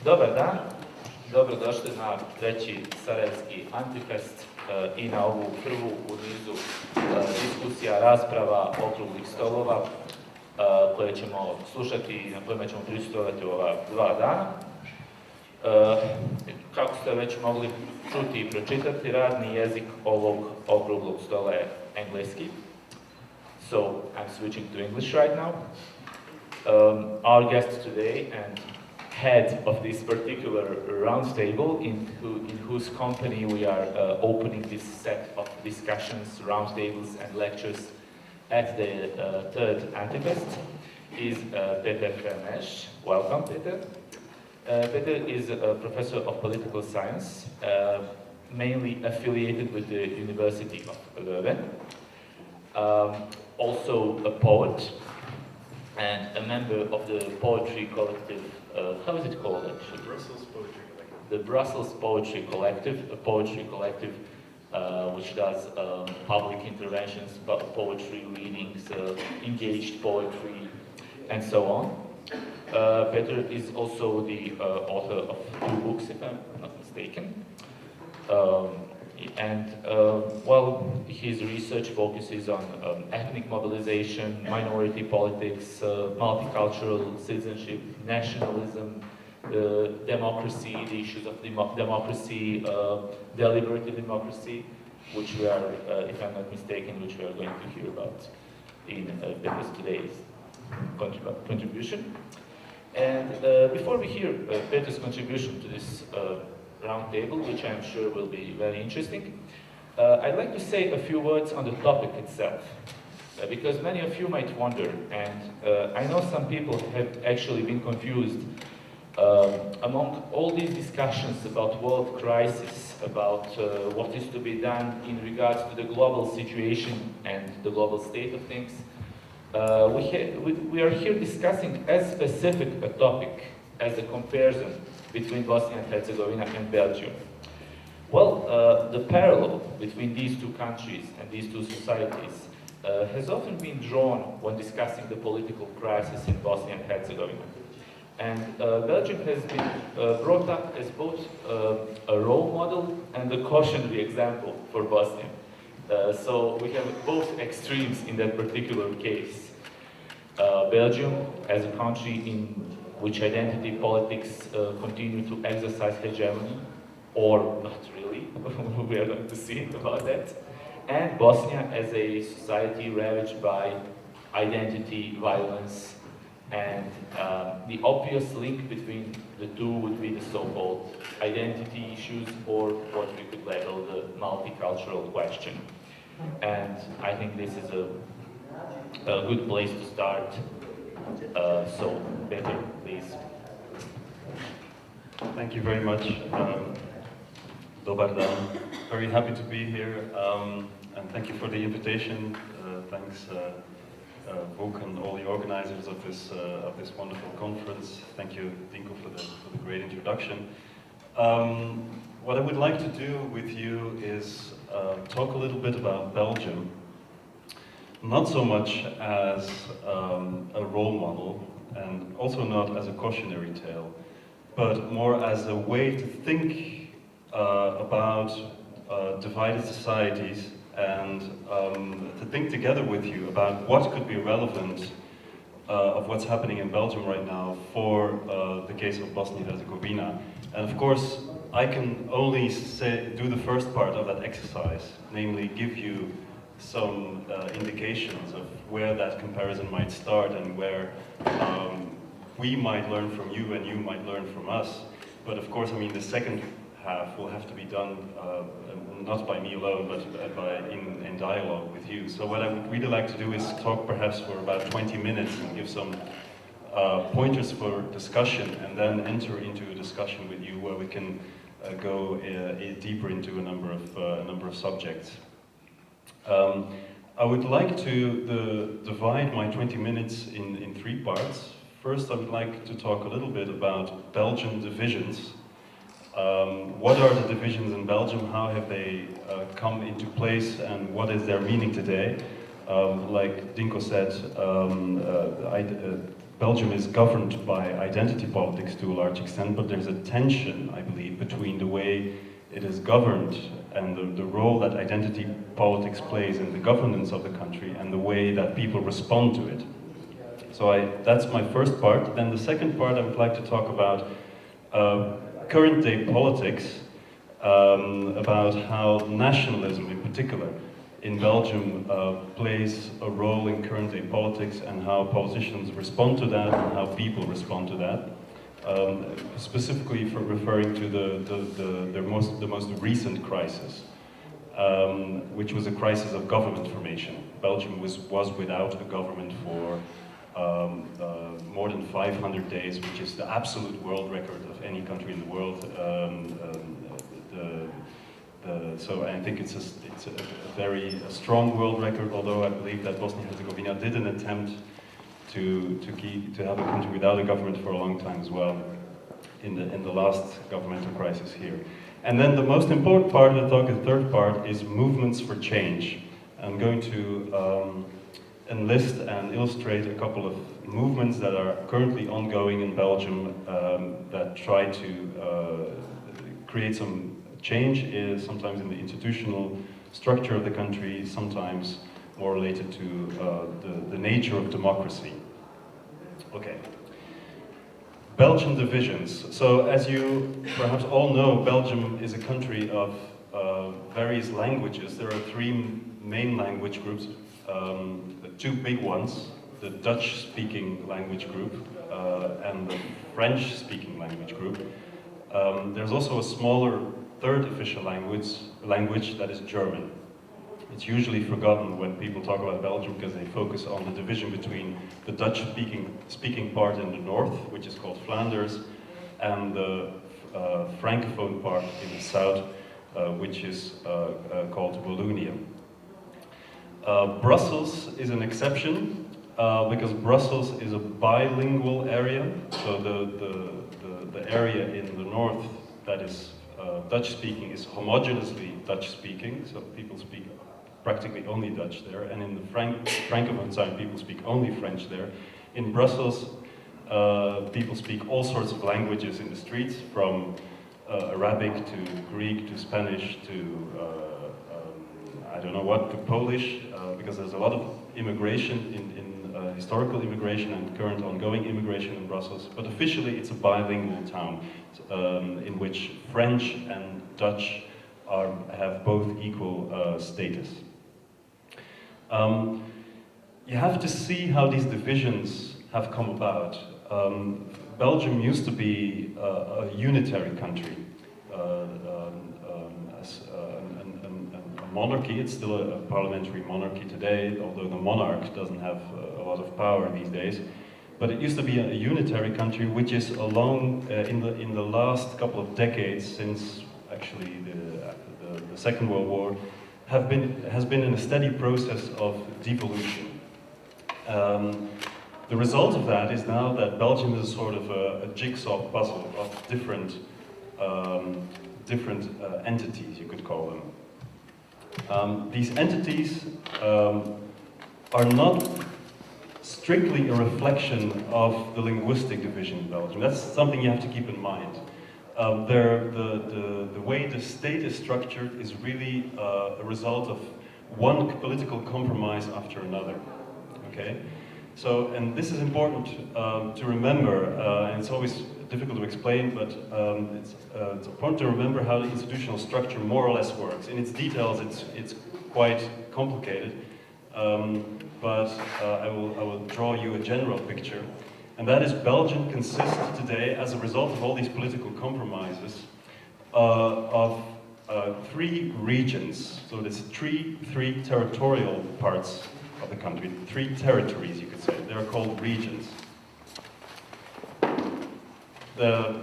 Dobar dan, dobrodošli na treći Sarajevski Antifest i na ovu prvu u nizu diskusija, rasprava, okruglih stolova koje ćemo slušati i na kojima ćemo prisustvovati u ova 2 dana. Kako ste već mogli čuti i pročitati, radni jezik ovog okruglog stola je engleski. So I'm switching to English right now. Our guest today and head of this particular roundtable, in whose company we are opening this set of discussions, roundtables and lectures at the third Antifest, is Vermeersch. Welcome, Peter. Peter is a professor of political science, mainly affiliated with the University of Leuven. Also a poet and a member of the poetry collective. How is it called actually? Brussels Poetry Collective. The Brussels Poetry Collective, a poetry collective which does public interventions, poetry readings, engaged poetry, and so on. Peter is also the author of 2 books, if I'm not mistaken. Well, his research focuses on ethnic mobilization, minority politics, multicultural citizenship, nationalism, democracy, the issues of democracy, deliberative democracy, which we are, if I'm not mistaken, which we are going to hear about in today's contribution. And before we hear Peter's contribution to this roundtable, which I'm sure will be very interesting, I'd like to say a few words on the topic itself, because many of you might wonder, and I know some people have actually been confused among all these discussions about world crisis, about what is to be done in regards to the global situation and the global state of things. We are here discussing as specific a topic as a comparison between Bosnia and Herzegovina and Belgium. Well, the parallel between these 2 countries and these 2 societies has often been drawn when discussing the political crisis in Bosnia and Herzegovina. And Belgium has been brought up as both a role model and a cautionary example for Bosnia. So we have both extremes in that particular case. Belgium as a country in which identity politics continue to exercise hegemony, or not really, we are going to see about that. And Bosnia as a society ravaged by identity violence, and the obvious link between the 2 would be the so-called identity issues, or what we could label the multicultural question. And I think this is a good place to start. So, Peter, please. Thank you very much. Dobar dan. Very happy to be here, and thank you for the invitation. Thanks, Vuk and all the organizers of this wonderful conference. Thank you, Dinko, for the great introduction. What I would like to do with you is talk a little bit about Belgium. Not so much as a role model, and also not as a cautionary tale, but more as a way to think about divided societies, and to think together with you about what could be relevant of what's happening in Belgium right now for the case of Bosnia and Herzegovina. And of course, I can only do the first part of that exercise, namely give you some indications of where that comparison might start and where we might learn from you and you might learn from us. But of course, I mean, the second half will have to be done not by me alone, but in dialogue with you. So what I would really like to do is talk perhaps for about 20 minutes and give some pointers for discussion, and then enter into a discussion with you where we can go deeper into a number of subjects. I would like to divide my 20 minutes in 3 parts. First, I would like to talk a little bit about Belgian divisions. What are the divisions in Belgium? How have they come into place, and what is their meaning today? Like Dinko said, Belgium is governed by identity politics to a large extent, but there's a tension, I believe, between the way it is governed and the role that identity politics plays in the governance of the country and the way that people respond to it. So that's my first part. Then the second part, I would like to talk about current day politics, about how nationalism in particular in Belgium plays a role in current day politics and how politicians respond to that and how people respond to that. Specifically for referring to the most recent crisis, which was a crisis of government formation. Belgium was without a government for more than 500 days, which is the absolute world record of any country in the world. So I think it's a very strong world record, although I believe that Bosnia-Herzegovina did an attempt to have a country without a government for a long time as well in the last governmental crisis here. And then the most important part of the talk, the third part, is movements for change. I'm going to enlist and illustrate a couple of movements that are currently ongoing in Belgium that try to create some change, sometimes in the institutional structure of the country, sometimes more related to the nature of democracy. Okay. Belgian divisions. So as you perhaps all know, Belgium is a country of various languages. There are three main language groups, the two big ones, the Dutch-speaking language group and the French-speaking language group. There's also a smaller third official language that is German. It's usually forgotten when people talk about Belgium because they focus on the division between the Dutch-speaking part in the north, which is called Flanders, and the Francophone part in the south, which is called Wallonia. Brussels is an exception because Brussels is a bilingual area, so the area in the north that is Dutch-speaking is homogeneously Dutch-speaking, so people speak practically only Dutch there, and in the Francophone side people speak only French there. In Brussels, people speak all sorts of languages in the streets, from Arabic to Greek to Spanish to I don't know what, to Polish, because there's a lot of immigration historical immigration and current ongoing immigration in Brussels, but officially it's a bilingual town in which French and Dutch have both equal status. You have to see how these divisions have come about. Belgium used to be a unitary country, a monarchy. It's still a parliamentary monarchy today, although the monarch doesn't have a lot of power these days. But it used to be a unitary country, which is along in the last couple of decades, since actually the Second World War, has been in a steady process of devolution. The result of that is now that Belgium is sort of a jigsaw puzzle of different entities, you could call them. These entities are not strictly a reflection of the linguistic division in Belgium. That's something you have to keep in mind. The way the state is structured is really a result of one political compromise after another. Okay? So, and this is important to remember, and it's always difficult to explain, but it's important to remember how the institutional structure more or less works. In its details, it's quite complicated, but I will draw you a general picture. And that is, Belgium consists today, as a result of all these political compromises, of three regions. So there's three territorial parts of the country, three territories, you could say. They're called regions. The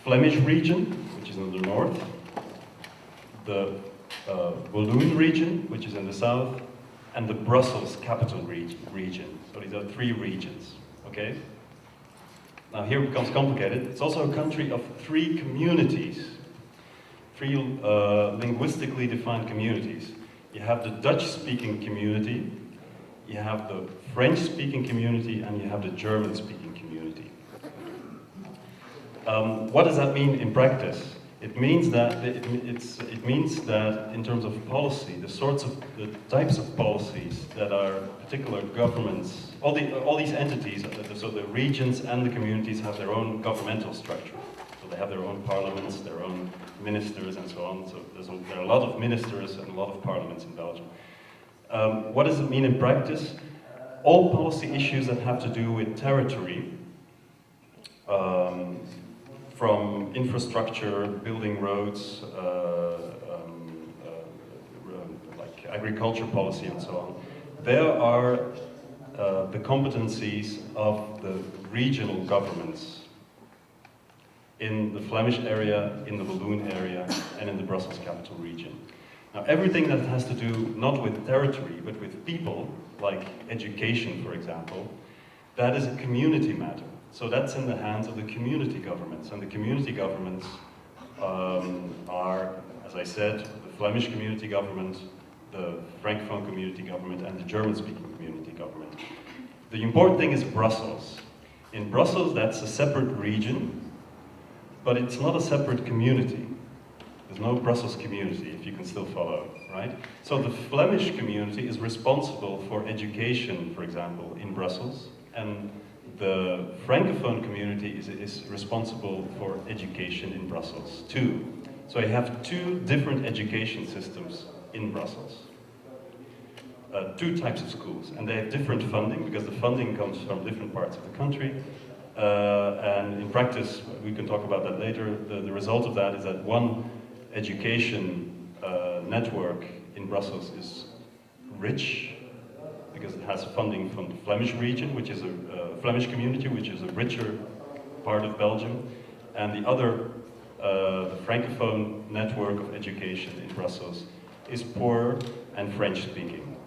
Flemish region, which is in the north, the Walloon region, which is in the south, and the Brussels capital region. So these are three regions, okay? Now here it becomes complicated. It's also a country of three communities, three linguistically defined communities. You have the Dutch-speaking community, you have the French-speaking community, and you have the German-speaking community. What does that mean in practice? It means that in terms of policy, the types of policies that our particular governments, all these entities, so the regions and the communities have their own governmental structure. So they have their own parliaments, their own ministers, and so on. So there are a lot of ministers and a lot of parliaments in Belgium. What does it mean in practice? All policy issues that have to do with territory, from infrastructure, building roads, like agriculture policy and so on, there are the competencies of the regional governments in the Flemish area, in the Walloon area, and in the Brussels capital region. Now, everything that has to do not with territory, but with people, like education, for example, that is a community matter. So that's in the hands of the community governments, and the community governments are, as I said, the Flemish community government, the Francophone community government, and the German-speaking community government. The important thing is Brussels. In Brussels, that's a separate region, but it's not a separate community. There's no Brussels community, if you can still follow, right? So the Flemish community is responsible for education, for example, in Brussels, and the Francophone community is responsible for education in Brussels too. So you have two different education systems in Brussels. Two types of schools, and they have different funding because the funding comes from different parts of the country. And in practice, we can talk about that later, the result of that is that one education network in Brussels is rich, because it has funding from the Flemish region, which is a Flemish community, which is a richer part of Belgium, and the other, the Francophone network of education in Brussels, is poorer and French-speaking,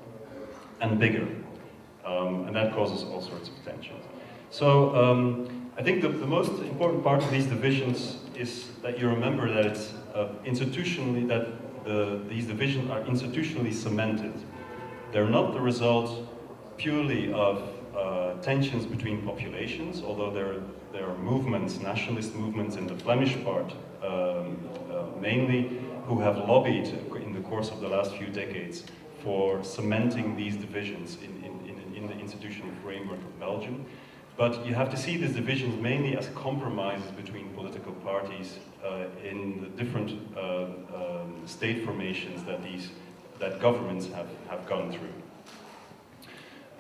and bigger, and that causes all sorts of tensions. So I think the most important part of these divisions is that you remember that it's institutionally, that these divisions are institutionally cemented. They're not the result purely of tensions between populations, although there are movements, nationalist movements in the Flemish part, mainly, who have lobbied in the course of the last few decades for cementing these divisions in the institutional framework of Belgium. But you have to see these divisions mainly as compromises between political parties in the different state formations that governments have gone through.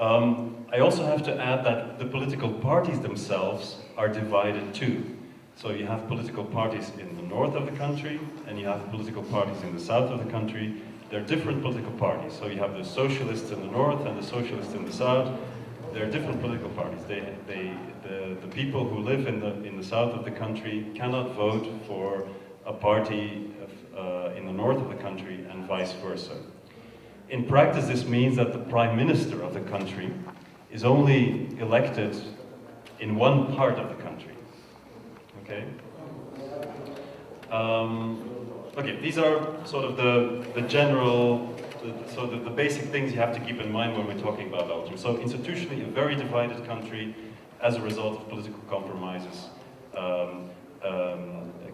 I also have to add that the political parties themselves are divided too. So you have political parties in the north of the country, and you have political parties in the south of the country. They're different political parties. So you have the socialists in the north and the socialists in the south. They're different political parties. The people who live in the south of the country cannot vote for a party in the north of the country, and vice versa. In practice, this means that the prime minister of the country is only elected in one part of the country. Okay? Okay, these are sort of the general, the basic things you have to keep in mind when we're talking about Belgium. So institutionally, a very divided country as a result of political compromises,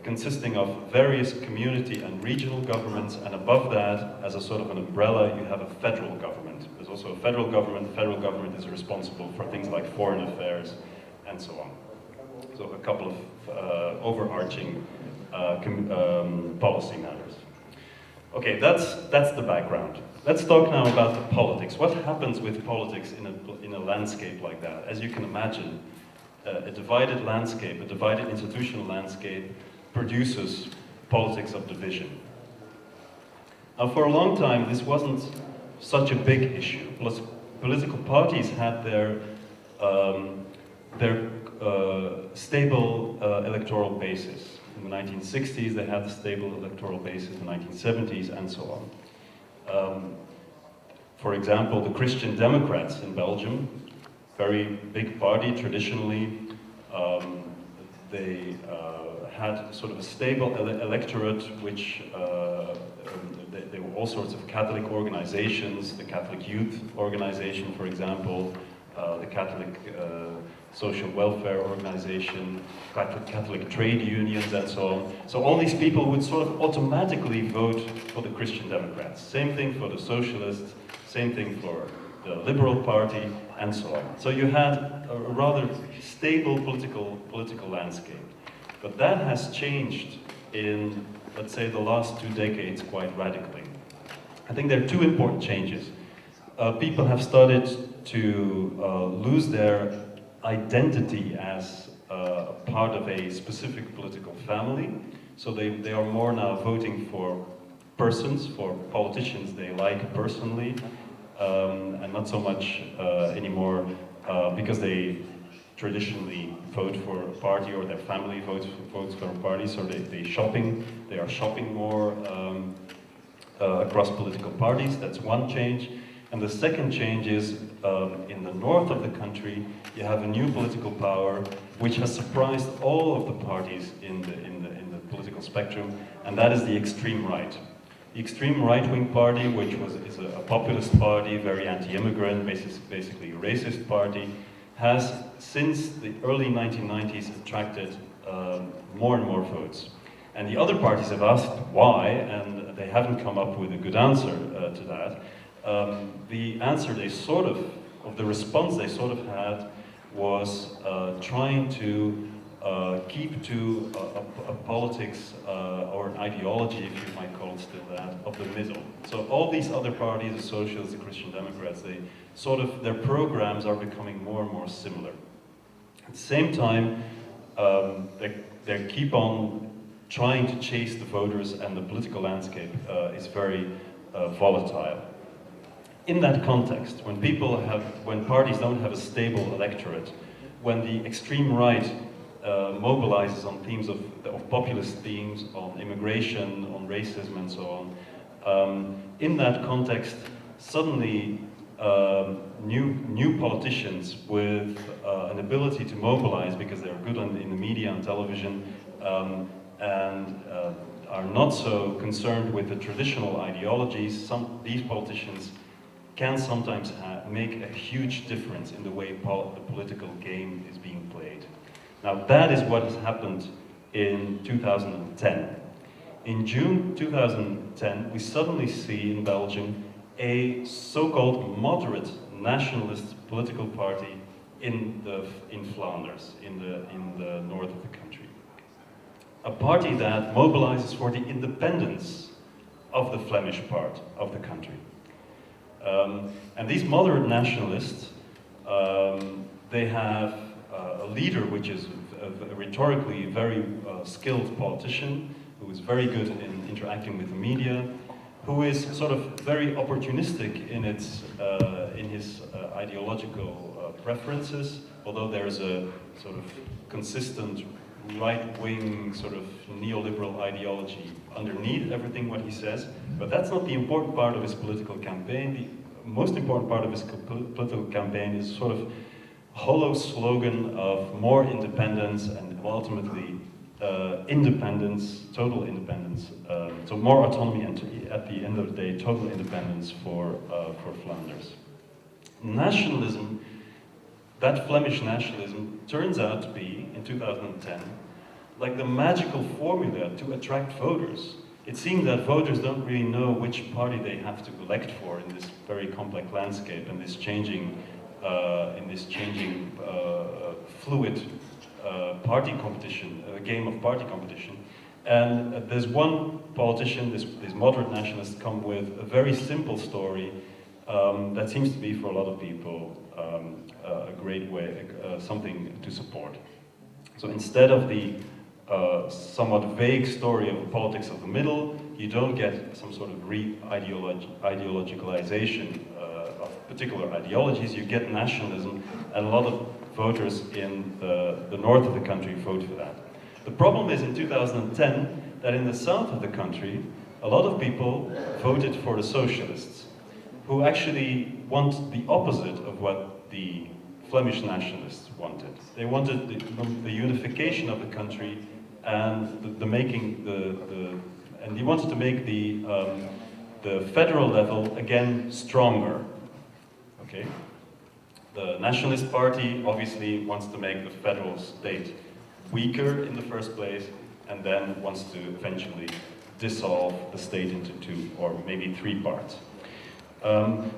consisting of various community and regional governments, and above that, as a sort of an umbrella, you have a federal government. There's also a federal government. The federal government is responsible for things like foreign affairs and so on. So a couple of overarching policy matters. Okay, that's the background. Let's talk now about the politics. What happens with politics in a landscape like that? As you can imagine, a divided landscape, a divided institutional landscape, produces politics of division. Now, for a long time, this wasn't such a big issue. Plus, political parties had their stable electoral basis. In the 1960s, they had the stable electoral basis, in the 1970s, and so on. For example, the Christian Democrats in Belgium, very big party traditionally, they had sort of a stable electorate, which there were all sorts of Catholic organizations, the Catholic Youth Organization, for example, the Catholic Social Welfare Organization, Catholic trade unions, and so on. So all these people would sort of automatically vote for the Christian Democrats. Same thing for the Socialists, same thing for the Liberal Party, and so on. So you had a rather stable political landscape. But that has changed in, let's say, the last 2 decades quite radically. I think there are 2 important changes. People have started to lose their identity as part of a specific political family. So they are more now voting for persons, for politicians they like personally, and not so much anymore because they traditionally vote for a party or their family votes for a party, so they are shopping more across political parties. That's one change. And the second change is in the north of the country, you have a new political power which has surprised all of the parties in the political spectrum, and that is the extreme right. The extreme right-wing party, which is a populist party, very anti-immigrant, basically a racist party, has since the early 1990s attracted more and more votes. And the other parties have asked why, and they haven't come up with a good answer to that. The answer the response they sort of had was trying to keep to a politics or an ideology, if you might call it still that, of the middle. So all these other parties, the Socialists, the Christian Democrats, their programs are becoming more and more similar. At the same time, they keep on trying to chase the voters, and the political landscape is very volatile. In that context, when parties don't have a stable electorate, when the extreme right mobilizes on themes of populist themes, on immigration, on racism, and so on, in that context, suddenly new politicians with an ability to mobilize because they're good in the media and television, and are not so concerned with the traditional ideologies, these politicians can sometimes make a huge difference in the way the political game is being played. Now that is what has happened in 2010. In June 2010, we suddenly see in Belgium a so-called moderate nationalist political party in Flanders, in the north of the country. A party that mobilizes for the independence of the Flemish part of the country. And these moderate nationalists, they have a leader which is a rhetorically very skilled politician, who is very good in interacting with the media, who is sort of very opportunistic in his ideological preferences, although there's a sort of consistent right-wing sort of neoliberal ideology underneath everything what he says. But that's not the important part of his political campaign. The most important part of his political campaign is sort of hollow slogan of more independence and ultimately independence, total independence, so more autonomy and at the end of the day, total independence for Flanders. Nationalism, that Flemish nationalism, turns out to be, in 2010, like the magical formula to attract voters. It seems that voters don't really know which party they have to elect for in this very complex landscape and this changing, fluid party competition, game of party competition. And there's one politician, this moderate nationalist, come with a very simple story that seems to be, for a lot of people, a great way, something to support. So instead of the somewhat vague story of the politics of the middle, you don't get some sort of ideologicalization of particular ideologies, you get nationalism, and a lot of voters in the north of the country vote for that. The problem is in 2010 that in the south of the country, a lot of people voted for the socialists, who actually want the opposite of what the Flemish nationalists wanted. They wanted the unification of the country and and he wanted to make the federal level again stronger. Okay, the Nationalist Party obviously wants to make the federal state weaker in the first place, and then wants to eventually dissolve the state into 2 or maybe 3 parts.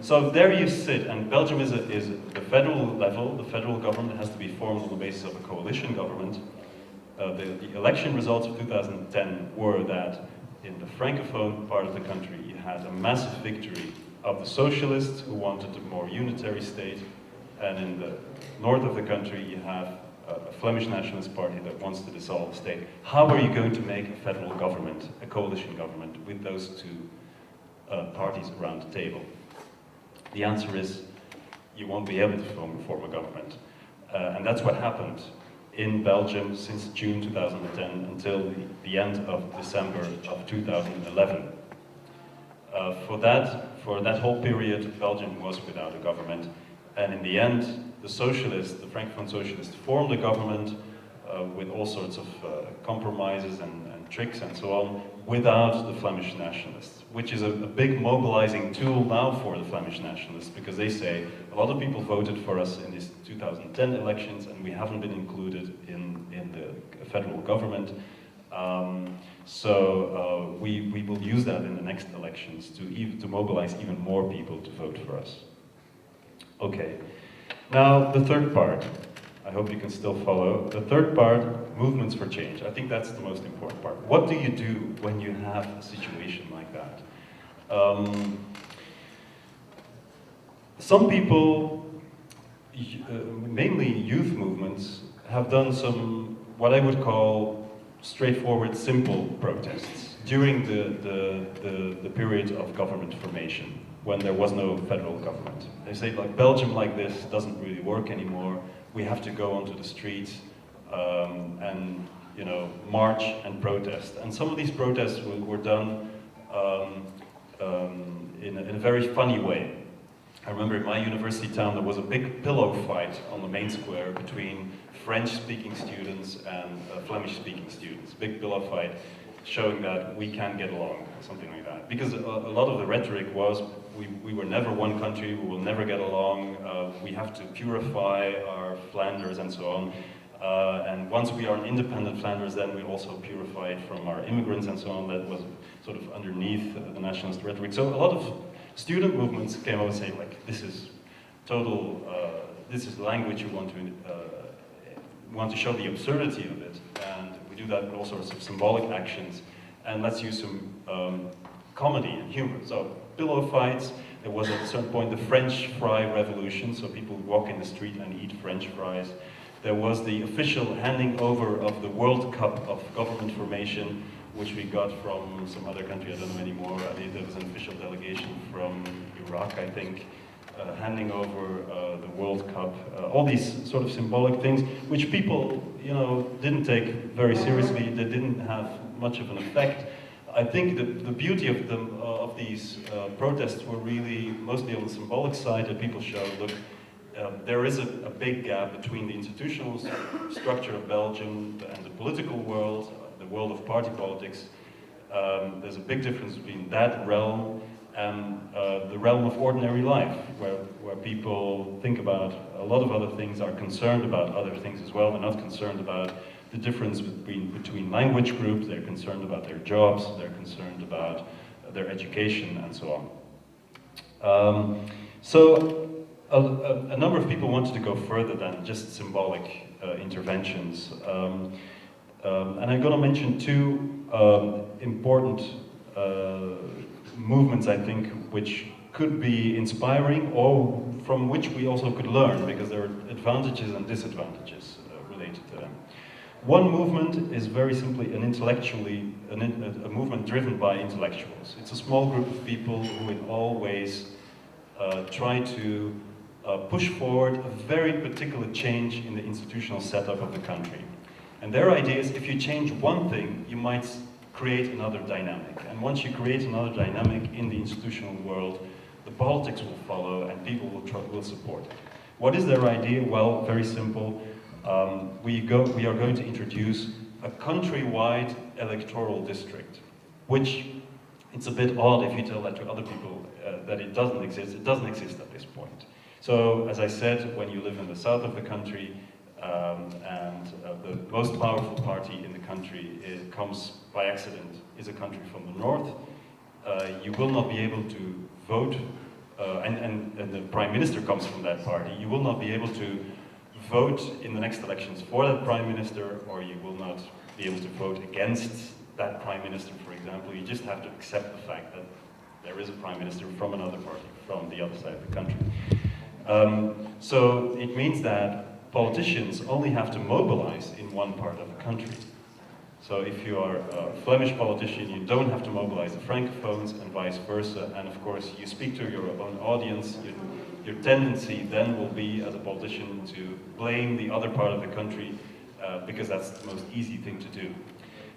So there you sit, and Belgium is the federal level. The federal government has to be formed on the basis of a coalition government. The election results of 2010 were that in the Francophone part of the country, you had a massive victory of the socialists who wanted a more unitary state, and in the north of the country, you have a Flemish nationalist party that wants to dissolve the state. How are you going to make a federal government, a coalition government, with those 2 parties around the table? The answer is, you won't be able to form a government. And that's what happened in Belgium since June 2010 until the end of December of 2011. For that whole period, Belgium was without a government. And in the end, the Francophone socialists formed a government with all sorts of compromises and tricks and so on, without the Flemish nationalists, which is a big mobilizing tool now for the Flemish nationalists, because they say, a lot of people voted for us in these 2010 elections, and we haven't been included in the federal government. So we will use that in the next elections to mobilize even more people to vote for us. Okay, now the third part. I hope you can still follow. The third part, movements for change. I think that's the most important part. What do you do when you have a situation like that? Some people, mainly youth movements, have done some, what I would call, straightforward, simple protests during the period of government formation, when there was no federal government. They say, like, Belgium like this doesn't really work anymore. We have to go onto the streets and, you know, march and protest. And some of these protests were done in a very funny way. I remember in my university town there was a big pillow fight on the main square between French-speaking students and Flemish-speaking students. Big pillow fight showing that we can get along, something like that. Because a lot of the rhetoric was, we were never one country, we will never get along, we have to purify our Flanders and so on. And once we are an independent Flanders, then we also purify it from our immigrants and so on. That was sort of underneath the nationalist rhetoric. So a lot of student movements came out and say, like, this is total, this is language you want to show the absurdity of it. And we do that with all sorts of symbolic actions. And let's use some comedy and humor. So pillow fights, there was at a certain point the French fry revolution, so people would walk in the street and eat French fries. There was the official handing over of the World Cup of government formation, which we got from some other country, I don't know anymore. I think there was an official delegation from Iraq, I think, handing over the World Cup. All these sort of symbolic things, which people, you know, didn't take very seriously. They didn't have much of an effect. I think the beauty of them, of these protests were really mostly on the symbolic side, that people showed, look, there is a big gap between the institutional structure of Belgium and the political world, the world of party politics. There's a big difference between that realm and the realm of ordinary life, where people think about a lot of other things, are concerned about other things as well. They're not concerned about the difference between language groups, they're concerned about their jobs, they're concerned about their education, and so on. So a number of people wanted to go further than just symbolic interventions. And I'm going to mention two important movements, I think, which could be inspiring, or from which we also could learn, because there are advantages and disadvantages related to them. One movement is very simply an a movement driven by intellectuals. It's a small group of people who in all ways try to push forward a very particular change in the institutional setup of the country. And their idea is, if you change one thing, you might create another dynamic. And once you create another dynamic in the institutional world, the politics will follow and people will support it. What is their idea? Well, very simple. We are going to introduce a country-wide electoral district, which it's a bit odd if you tell that to other people that it doesn't exist. It doesn't exist at this point. So, as I said, when you live in the south of the country, the most powerful party in the country comes by accident, is a country from the north, you will not be able to vote, and the prime minister comes from that party, you will not be able to vote in the next elections for that prime minister, or you will not be able to vote against that prime minister, for example. You just have to accept the fact that there is a prime minister from another party, from the other side of the country. So it means that politicians only have to mobilize in one part of the country. So if you are a Flemish politician, you don't have to mobilize the francophones and vice versa. And of course, you speak to your own audience. Your tendency then will be, as a politician, to blame the other part of the country because that's the most easy thing to do.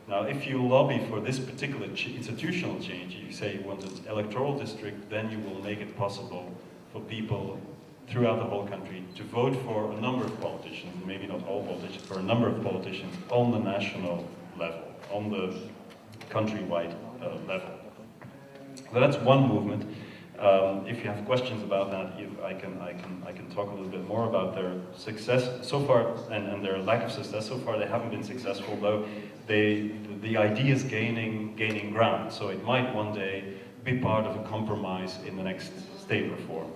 Now, if you lobby for this particular institutional change, you say you want an electoral district, then you will make it possible for people throughout the whole country to vote for a number of politicians, maybe not all politicians, for a number of politicians on the national level, on the countrywide level. So that's one movement. If you have questions about that, I can talk a little bit more about their success so far and their lack of success so far. They haven't been successful, though. The idea is gaining ground, so it might one day be part of a compromise in the next state reform.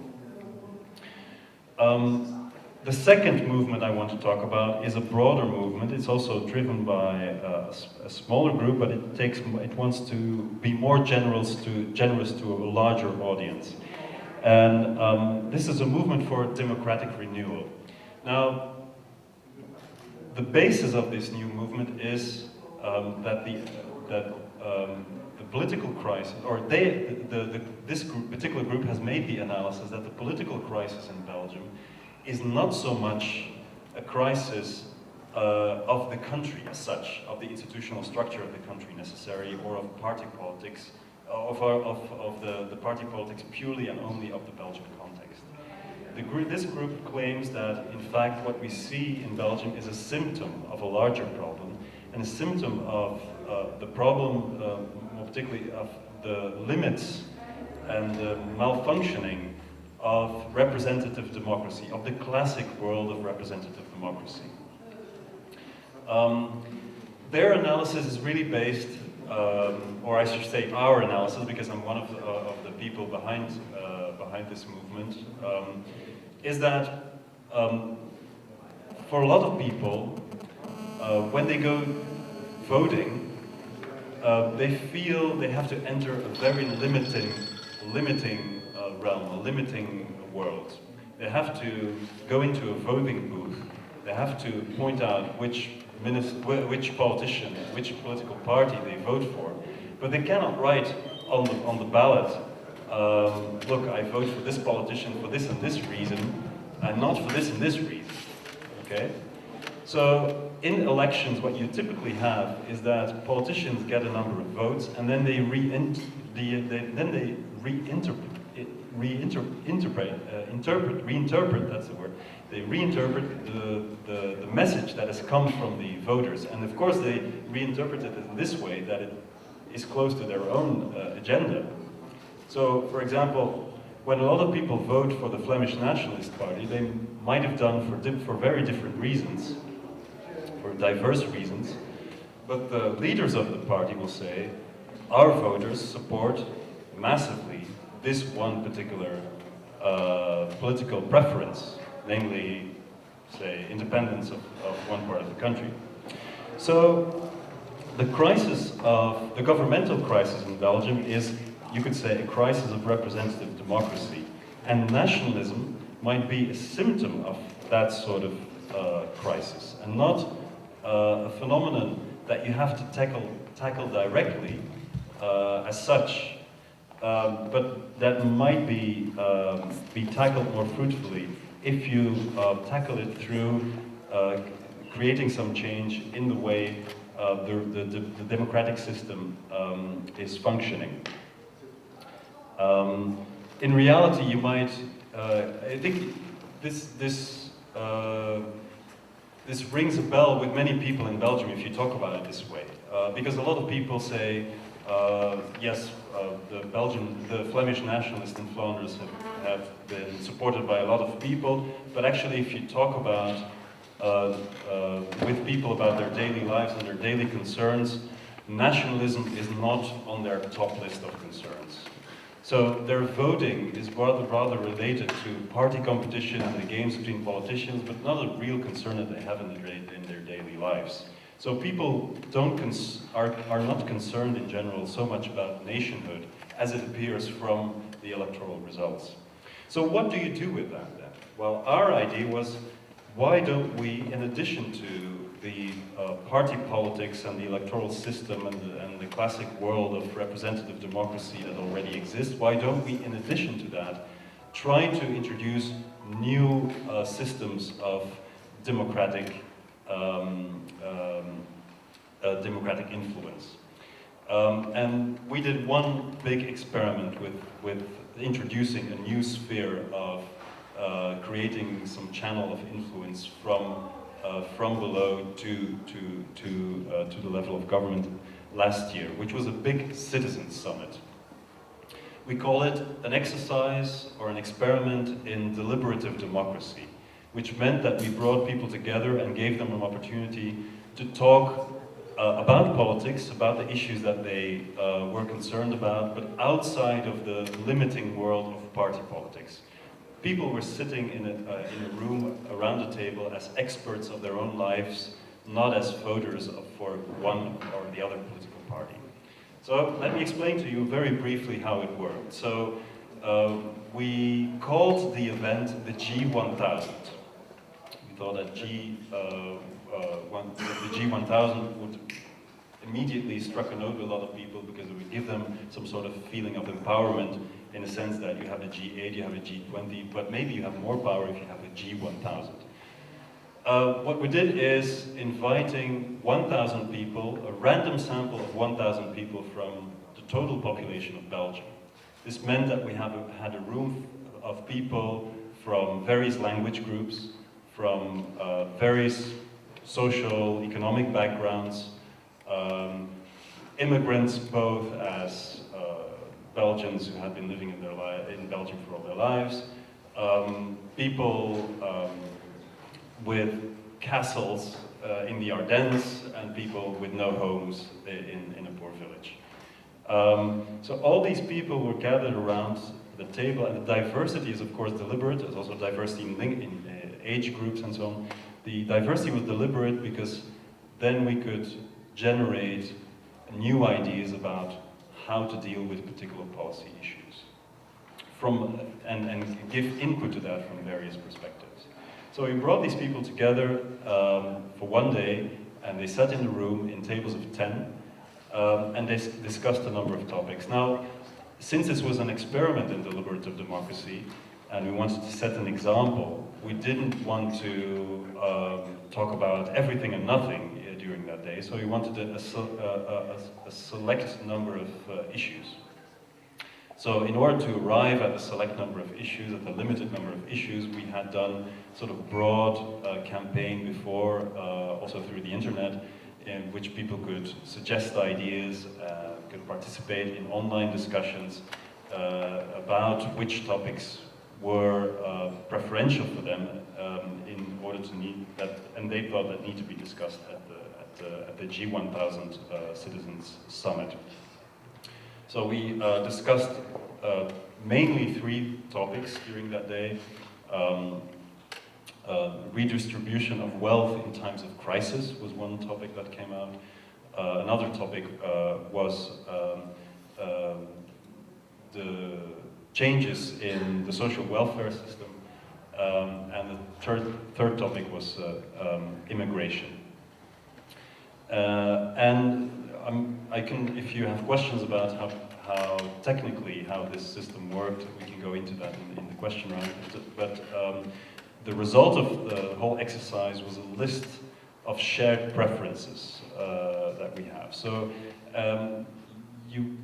The second movement I want to talk about is a broader movement. It's also driven by a smaller group, but it wants to be more generous to a larger audience. And this is a movement for democratic renewal. Now, the basis of this new movement is that the political crisis, or this particular group has made the analysis that the political crisis in Belgium is not so much a crisis of the country as such, of the institutional structure of the country necessarily, or of party politics, of the party politics purely and only of the Belgian context. This group claims that, in fact, what we see in Belgium is a symptom of a larger problem, and a symptom of the problem, more particularly of the limits and the malfunctioning of representative democracy, of the classic world of representative democracy. Their analysis is really based, or I should say our analysis, because I'm one of the people behind this movement, is that for a lot of people, when they go voting, they feel they have to enter a very limiting realm, a limiting world. They have to go into a voting booth. They have to point out which politician, which political party they vote for. But they cannot write on the ballot, look, I vote for this politician for this and this reason, and not for this and this reason. Okay? So in elections, what you typically have is that politicians get a number of votes, and then they reinterpret that's the word. They reinterpret the message that has come from the voters, and of course they reinterpret it in this way that it is close to their own agenda. So, for example, when a lot of people vote for the Flemish Nationalist Party, they might have done for very different reasons, for diverse reasons, but the leaders of the party will say, our voters support massively this one particular political preference, namely, say, independence of one part of the country. So the governmental crisis in Belgium is, you could say, a crisis of representative democracy. And nationalism might be a symptom of that sort of crisis, and not a phenomenon that you have to tackle directly as such. But that might be tackled more fruitfully if you tackle it through creating some change in the way the democratic system is functioning. In reality, you might, I think this this rings a bell with many people in Belgium if you talk about it this way. Because a lot of people say, yes, the Flemish nationalists in Flanders have been supported by a lot of people, but actually if you talk about with people about their daily lives and their daily concerns, nationalism is not on their top list of concerns. So their voting is rather related to party competition and the games between politicians, but not a real concern that they have in their daily lives. So people are not concerned in general so much about nationhood as it appears from the electoral results. So what do you do with that then? Well, our idea was, why don't we, in addition to the party politics and the electoral system and the classic world of representative democracy that already exists, why don't we, in addition to that, try to introduce new systems of democratic influence? And we did one big experiment with introducing a new sphere of creating some channel of influence from below to the level of government last year, which was a big citizens summit. We call it an exercise or an experiment in deliberative democracy, which meant that we brought people together and gave them an opportunity to talk about politics, about the issues that they were concerned about, but outside of the limiting world of party politics. People were sitting in a room around a table as experts of their own lives, not as voters for one or the other political party. So let me explain to you very briefly how it worked. So we called the event the G1000. We thought that the G1000 would immediately struck a note with a lot of people because it would give them some sort of feeling of empowerment, in a sense that you have a G8, you have a G20, but maybe you have more power if you have a G1000. What we did is inviting 1,000 people, a random sample of 1,000 people from the total population of Belgium. This meant that we had a room of people from various language groups, from various social, economic backgrounds, immigrants both as Belgians who had been living in Belgium for all their lives, people with castles in the Ardennes, and people with no homes in a poor village. So all these people were gathered around the table, and the diversity is of course deliberate. There's also diversity in age groups and so on. The diversity was deliberate because then we could generate new ideas about how to deal with particular policy issues, and give input to that from various perspectives. So we brought these people together for one day, and they sat in the room in tables of 10, and they discussed a number of topics. Now, since this was an experiment in deliberative democracy, and we wanted to set an example, we didn't want to talk about everything and nothing during that day, so we wanted a select number of issues. So in order to arrive at a select number of issues, at a limited number of issues, we had done sort of broad campaign before, also through the internet, in which people could suggest ideas, could participate in online discussions about which topics were preferential for them in order to need that, and they thought that need to be discussed at the G1000 Citizens Summit. So we discussed mainly 3 topics during that day. Redistribution of wealth in times of crisis was one topic that came out. Another topic was the changes in the social welfare system. And the third topic was immigration. I can, if you have questions about how technically how this system worked, we can go into that in the question round. But the result of the whole exercise was a list of shared preferences that we have. So you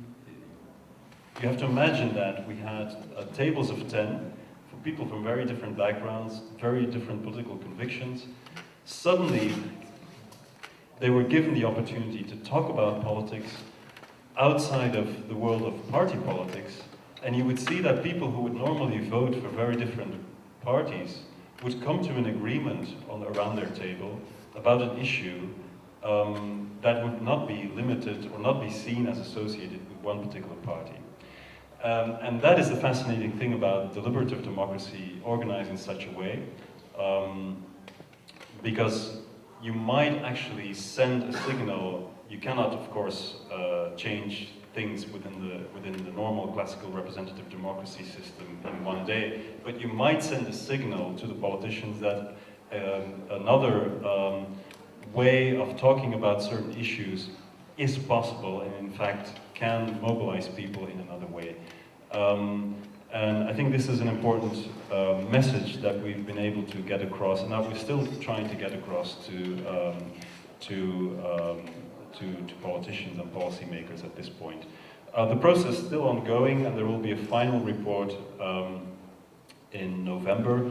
have to imagine that we had tables of 10 for people from very different backgrounds, very different political convictions, suddenly they were given the opportunity to talk about politics outside of the world of party politics, and you would see that people who would normally vote for very different parties would come to an agreement around their table about an issue that would not be limited or not be seen as associated with one particular party. And that is the fascinating thing about deliberative democracy organized in such a way, because you might actually send a signal. You cannot, of course, change things within the normal classical representative democracy system in one day, but you might send a signal to the politicians that another way of talking about certain issues is possible and in fact can mobilize people in another way. And I think this is an important message that we've been able to get across, and that we're still trying to get across to politicians and policymakers at this point. The process is still ongoing, and there will be a final report in November,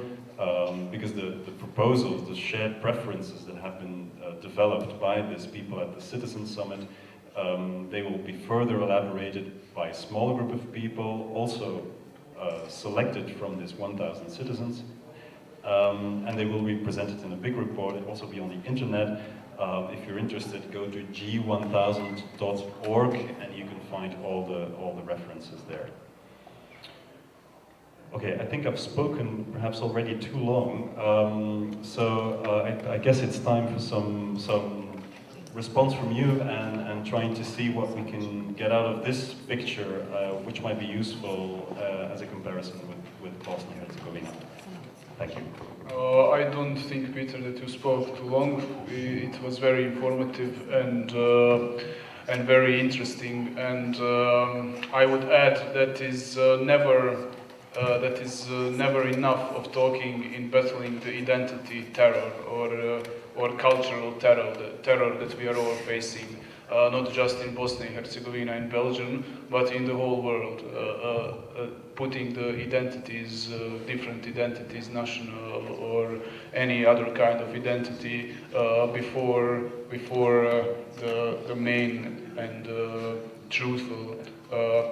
because the proposals, the shared preferences that have been developed by these people at the Citizen Summit, they will be further elaborated by a smaller group of people, also selected from this 1,000 citizens, and they will be presented in a big report. It will also be on the internet. If you're interested, go to g1000.org and you can find all the references there. Okay, I think I've spoken perhaps already too long, I guess it's time for some response from you and trying to see what we can get out of this picture, which might be useful as a comparison with Bosnia and Herzegovina. Thank you. I don't think, Peter, that you spoke too long. It was very informative and very interesting. And I would add that is never enough of talking in battling the identity terror or cultural terror, the terror that we are all facing, not just in Bosnia and Herzegovina and Belgium, but in the whole world. Putting the identities, different identities, national or any other kind of identity, before the main and truthful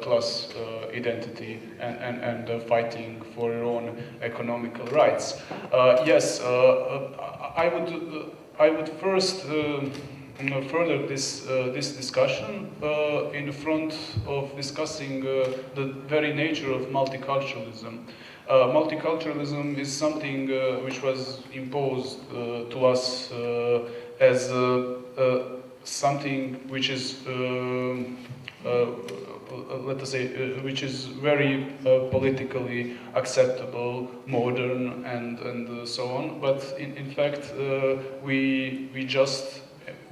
class identity and fighting for your own economical rights. Yes, I would first further this discussion in the front of discussing the very nature of multiculturalism. Multiculturalism is something which was imposed to us as something which is let us say, which is very politically acceptable, modern, and so on. But in fact, we just,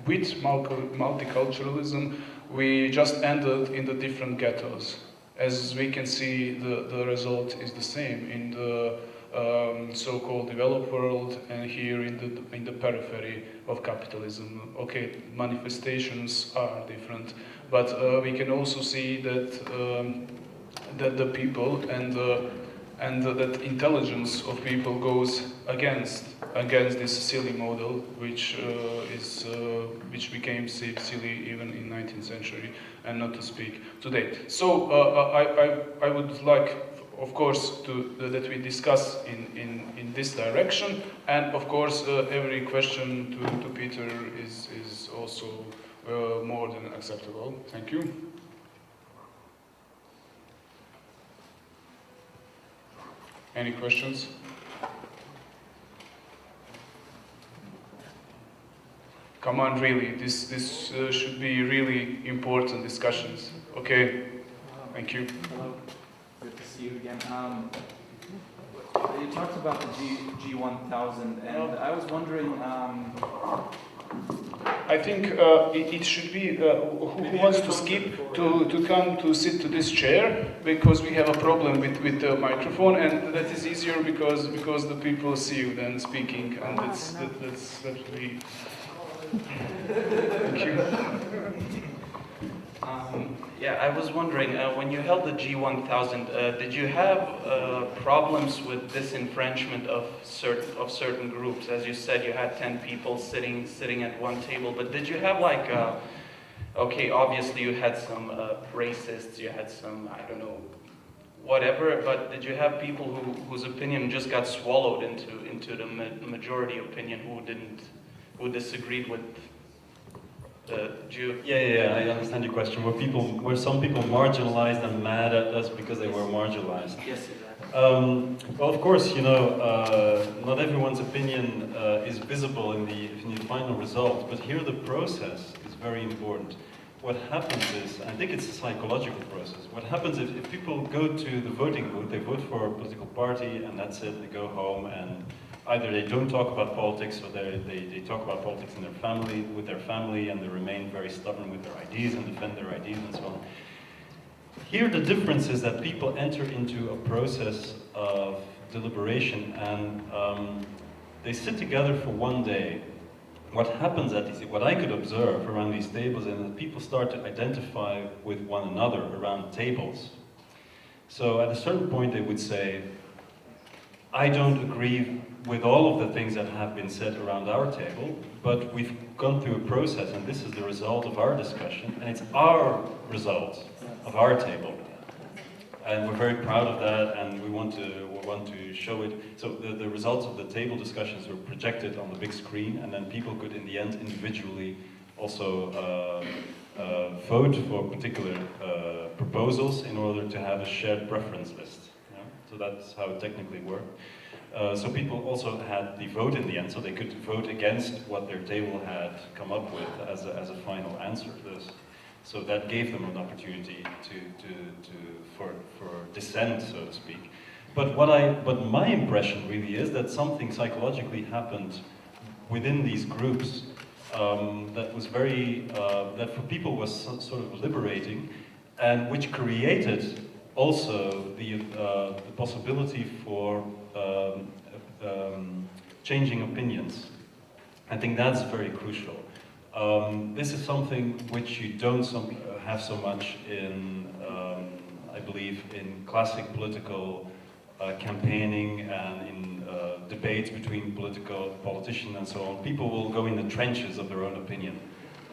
with multiculturalism, we just ended in the different ghettos. As we can see, the result is the same in the so-called developed world and here in the periphery of capitalism. Okay, manifestations are different, but we can also see that that the people and that intelligence of people goes against this silly model, which became silly even in 19th century, and not to speak today. So I would like, of course, that we discuss in this direction, and of course every question to Peter is also more than acceptable. Thank you. Any questions? Come on, really, this should be really important discussions. Okay, thank you. Hello, good to see you again. You talked about the G1000, and I was wondering. I think it should be who wants to skip to come to sit to this chair, because we have a problem with the microphone, and that is easier because the people see you then speaking, and that's really. Thank you. Yeah, I was wondering, when you held the G1000, did you have problems with disenfranchisement of certain groups? As you said, you had 10 people sitting at one table, but did you have like, okay, obviously you had some racists, you had some, I don't know, whatever, but did you have people whose opinion just got swallowed into the majority opinion, who disagreed with the Jew? Yeah, I understand your question. Were some people marginalized and mad at us because they were marginalized? Yes, exactly. Well, of course, you know, not everyone's opinion is visible in the final result, but here the process is very important. What happens is, I think it's a psychological process. What happens if people go to the voting booth, they vote for a political party, and that's it, they go home, and either they don't talk about politics, or they talk about politics in their family, with their family, and they remain very stubborn with their ideas and defend their ideas and so on. Here the difference is that people enter into a process of deliberation, and they sit together for one day. What happens at these, what I could observe around these tables, is that people start to identify with one another around tables. So at a certain point they would say, I don't agree with all of the things that have been said around our table, but we've gone through a process, and this is the result of our discussion, and it's our result of our table. And we're very proud of that, and we want to show it. So the results of the table discussions were projected on the big screen, and then people could, in the end, individually also vote for particular proposals in order to have a shared preference list. Yeah? So that's how it technically worked. So people also had the vote in the end, so they could vote against what their table had come up with as a final answer to this. So that gave them an opportunity for dissent, so to speak. But my impression really is that something psychologically happened within these groups that was that for people was sort of liberating, and which created also the possibility for changing opinions. I think that's very crucial. This is something which you don't have so much in, I believe, in classic political campaigning and in debates between politicians and so on. People will go in the trenches of their own opinion,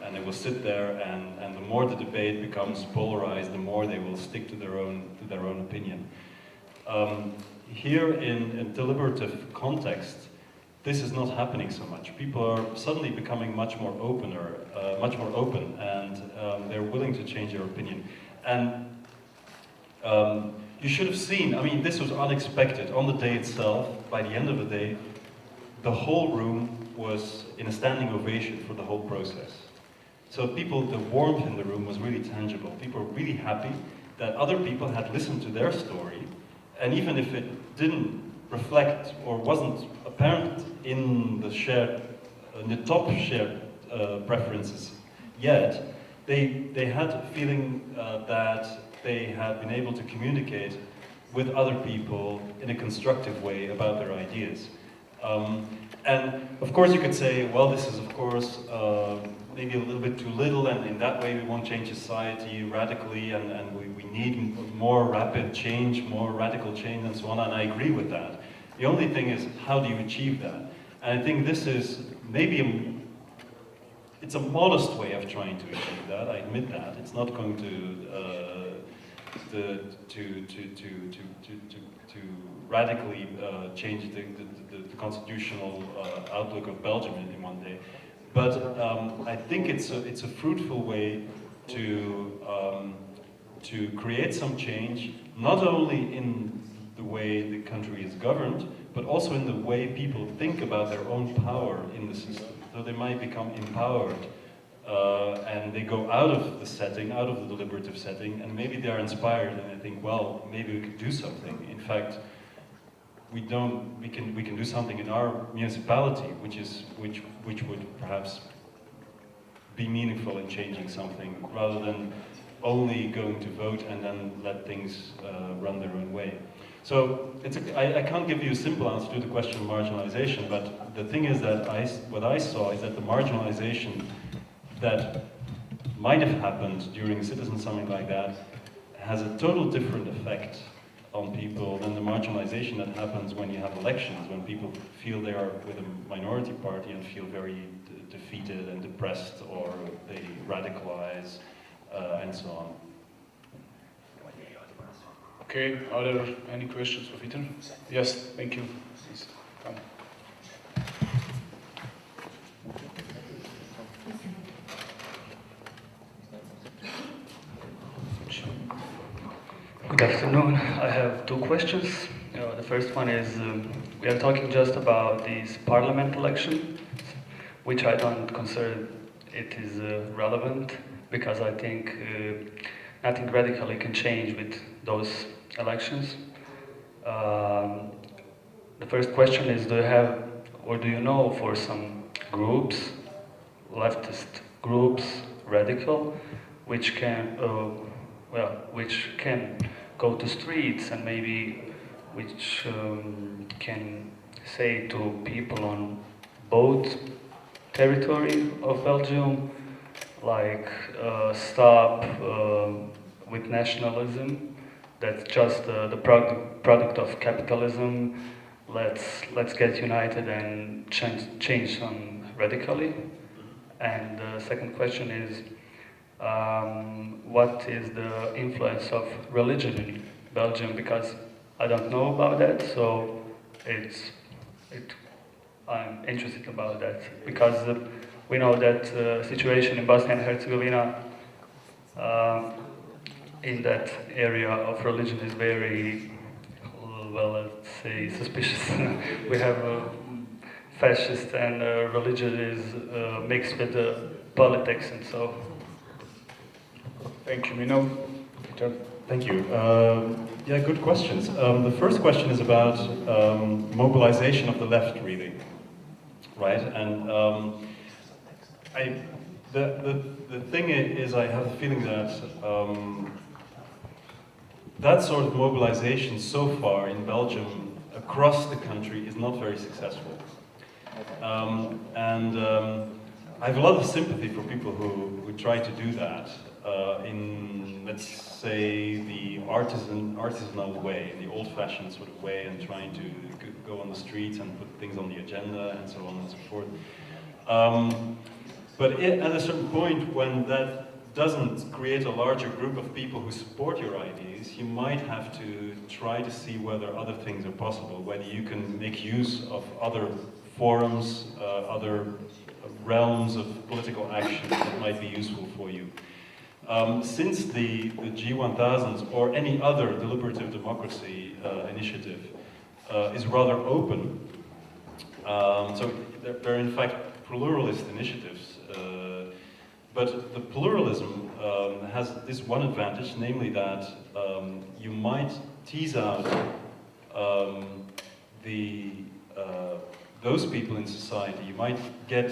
and they will sit there, and the more the debate becomes polarized, the more they will stick to their own opinion. Here in a deliberative context, this is not happening so much. People are suddenly becoming much more open, and they're willing to change their opinion. And you should have seen, I mean, this was unexpected. On the day itself, by the end of the day, the whole room was in a standing ovation for the whole process. So people, the warmth in the room was really tangible. People were really happy that other people had listened to their story, and even if it didn't reflect or wasn't apparent in the top shared preferences yet, they had a feeling that they had been able to communicate with other people in a constructive way about their ideas. And of course you could say, well, this is of course maybe a little bit too little, and in that way we won't change society radically, and we need more rapid change, more radical change and so on, and I agree with that. The only thing is, how do you achieve that? And I think this is maybe it's a modest way of trying to achieve that, I admit that. It's not going to radically change the constitutional outlook of Belgium in one day. But I think it's a fruitful way to create some change, not only in the way the country is governed, but also in the way people think about their own power in the system. So they might become empowered, and they go out of the setting, out of the deliberative setting, and maybe they are inspired and they think, well, maybe we could do something. In fact, we can do something in our municipality, which would perhaps be meaningful in changing something, rather than only going to vote and then let things run their own way. So I can't give you a simple answer to the question of marginalization, but the thing is that what I saw is that the marginalization that might have happened during a citizen summit like that has a total different effect on people than the marginalization that happens when you have elections, when people feel they are with a minority party and feel very defeated and depressed, or they radicalize, and so on. Okay, are there any questions for Peter? Yes, thank you. Please, come. Good afternoon. I have two questions. The first one is, we are talking just about these parliament elections, which I don't consider it is relevant, because I think nothing radically can change with those elections. The first question is, do you have, or do you know for some groups, leftist groups, radical, which can, which can go to streets and maybe which can say to people on both territory of Belgium, like stop with nationalism, that's just the product of capitalism, let's get united and change some radically. And the second question is, what is the influence of religion in Belgium? Because I don't know about that, so I'm interested about that, because we know that situation in Bosnia and Herzegovina, in that area of religion is very, well, let's say, suspicious. We have fascist and religion is mixed with politics, and so. Thank you, Mino. Peter. Thank you. Yeah, good questions. The first question is about mobilization of the left, really, right? And the thing is, I have a feeling that that sort of mobilization so far in Belgium across the country is not very successful. I have a lot of sympathy for people who try to do that in, let's say, the artisanal way, in the old-fashioned sort of way, and trying to go on the streets and put things on the agenda and so on and so forth. But at a certain point, when that doesn't create a larger group of people who support your ideas, you might have to try to see whether other things are possible, whether you can make use of other forums, other realms of political action that might be useful for you. Since the G1000 or any other deliberative democracy initiative is rather open, so they're in fact pluralist initiatives, but the pluralism has this one advantage, namely that you might tease out those people in society. You might get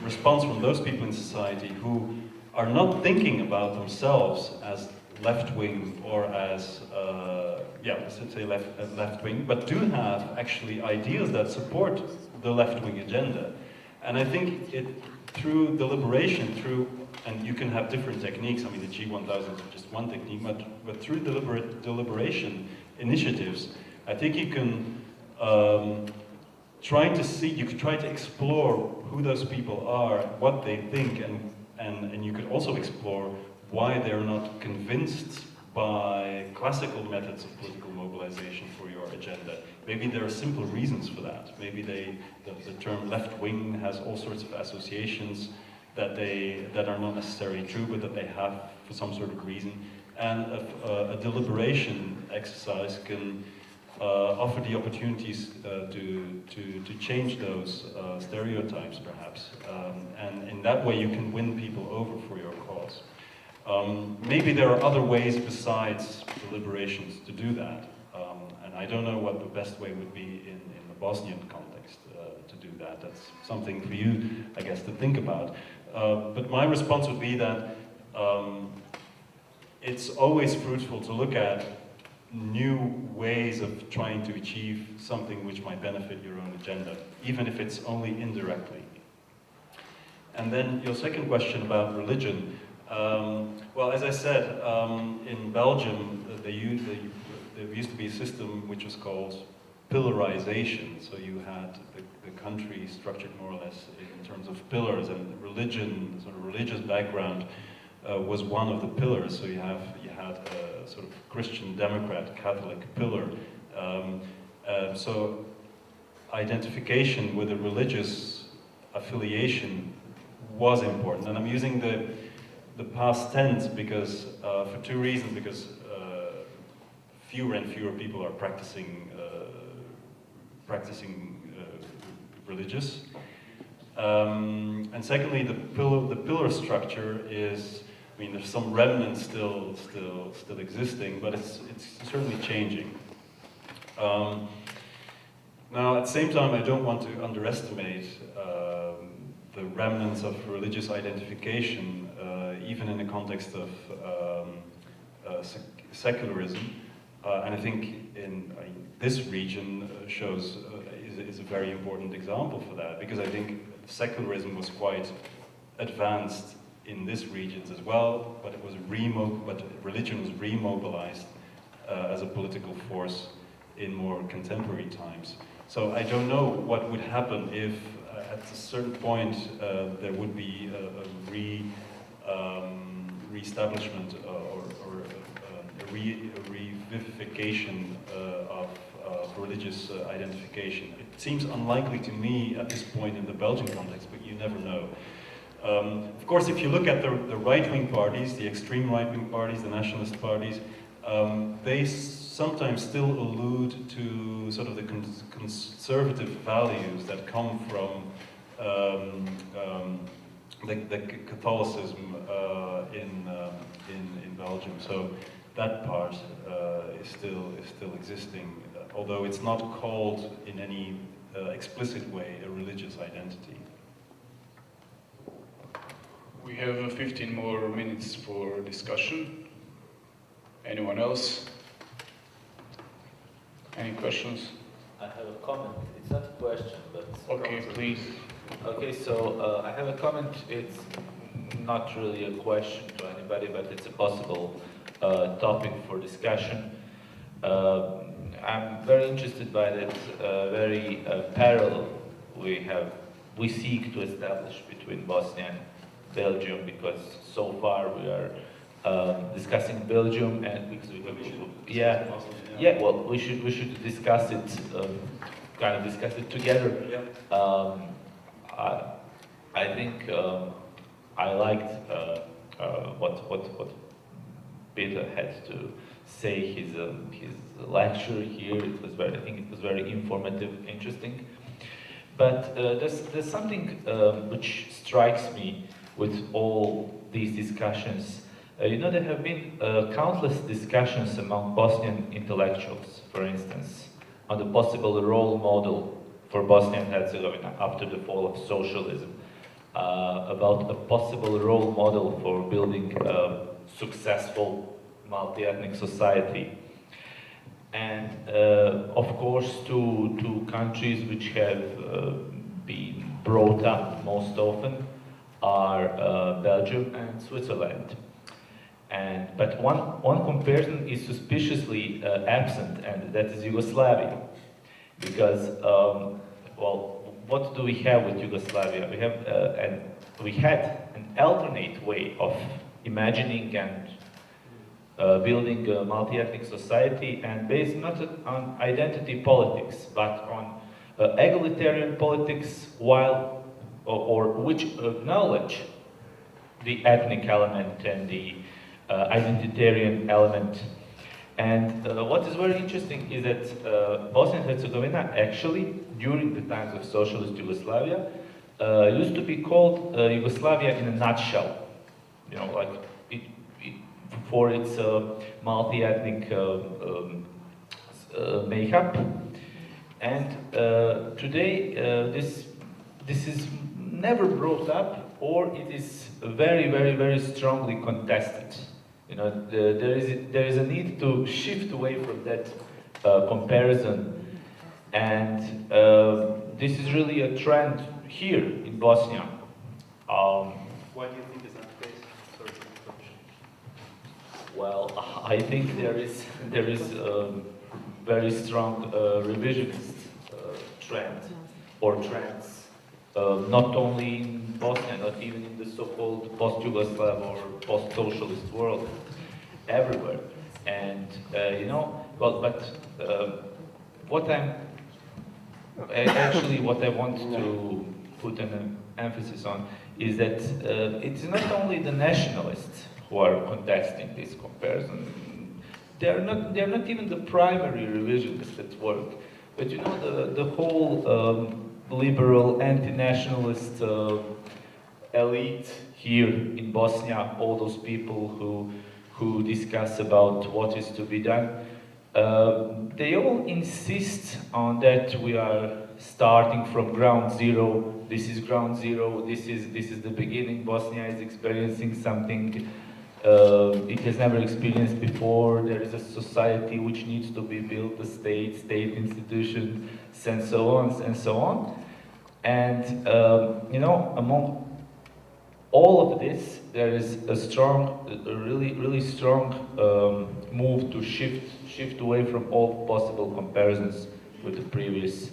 response from those people in society who are not thinking about themselves as left-wing or as, let's say left-wing, but do have actually ideas that support the left-wing agenda. And I think through deliberation, and you can have different techniques, I mean the G1000 is just one technique, but through deliberation initiatives, I think you can you could try to explore who those people are, what they think, and you could also explore why they're not convinced by classical methods of political mobilization for your agenda. Maybe there are simple reasons for that. Maybe the term left-wing has all sorts of associations that are not necessarily true, but that they have for some sort of reason. And a deliberation exercise can offer the opportunities to change those stereotypes, perhaps. And in that way you can win people over for your cause. Maybe there are other ways besides deliberations to do that. And I don't know what the best way would be in the Bosnian context to do that. That's something for you, I guess, to think about. But my response would be that it's always fruitful to look at new ways of trying to achieve something which might benefit your own agenda, even if it's only indirectly. And then your second question about religion, Well, as I said, in Belgium, there used to be a system which was called pillarization. So you had the country structured more or less in terms of pillars, and religion, sort of religious background, was one of the pillars. So you had a sort of Christian Democrat Catholic pillar. So identification with a religious affiliation was important, and I'm using the past tense because for two reasons. Because fewer and fewer people are practicing religious, and secondly, the pillar structure is. I mean, there's some remnants still existing, but it's certainly changing. Now, at the same time, I don't want to underestimate the remnants of religious identification, even in the context of secularism. And I think this region is a very important example for that, because I think secularism was quite advanced in this region as well, but religion was remobilized as a political force in more contemporary times. So I don't know what would happen if at a certain point there would be a re-establishment or a revivification of religious identification. It seems unlikely to me at this point in the Belgian context, but you never know. Of course, if you look at the right-wing parties, the extreme right-wing parties, the nationalist parties, they sometimes still allude to sort of the conservative values that come from the Catholicism in Belgium. So that part is still existing, although it's not called in any explicit way a religious identity. We have 15 more minutes for discussion. Anyone else? Any questions? I have a comment. It's not a question, but... Okay, please. Okay, so I have a comment. It's not really a question to anybody, but it's a possible topic for discussion. I'm very interested by that very parallel we seek to establish between Bosnia and Belgium, because so far we are discussing Belgium, and because we have, well, we should discuss it, kind of discuss it together. I think I liked what Peter had to say, his lecture here. I think it was very informative, interesting. But there's something which strikes me with all these discussions. There have been countless discussions among Bosnian intellectuals, for instance, on the possible role model for Bosnia and Herzegovina after the fall of socialism, about a possible role model for building a successful multi-ethnic society. And of course, two countries which have been brought up most often are Belgium and Switzerland. But one comparison is suspiciously absent, and that is Yugoslavia. Because, well, what do we have with Yugoslavia? We had an alternate way of imagining and building a multi-ethnic society, and based not on identity politics, but on egalitarian politics, which acknowledge the ethnic element and the identitarian element. And what is very interesting is that Bosnia and Herzegovina actually, during the times of socialist Yugoslavia, used to be called Yugoslavia in a nutshell. Like for its multi-ethnic makeup. And today, this is never brought up, or it is very, very, very strongly contested. There is a need to shift away from that comparison, and this is really a trend here in Bosnia. Why do you think is that the case? Sorry. Well, I think there is very strong revisionist trend or trends, not only in Bosnia, not even in the so-called post-Yugoslav or post-socialist world, everywhere. And you know, well, but what I want to put an emphasis on is that it's not only the nationalists who are contesting this comparison. They're not even the primary revisionists at work, but you know the whole liberal anti-nationalist elite here in Bosnia, all those people who discuss about what is to be done. They all insist on that we are starting from ground zero. This is ground zero. This is the beginning. Bosnia is experiencing something it has never experienced before. There is a society which needs to be built, a state institutions, and so on and so on. And you know, among all of this, there is a really strong move to shift away from all possible comparisons with the previous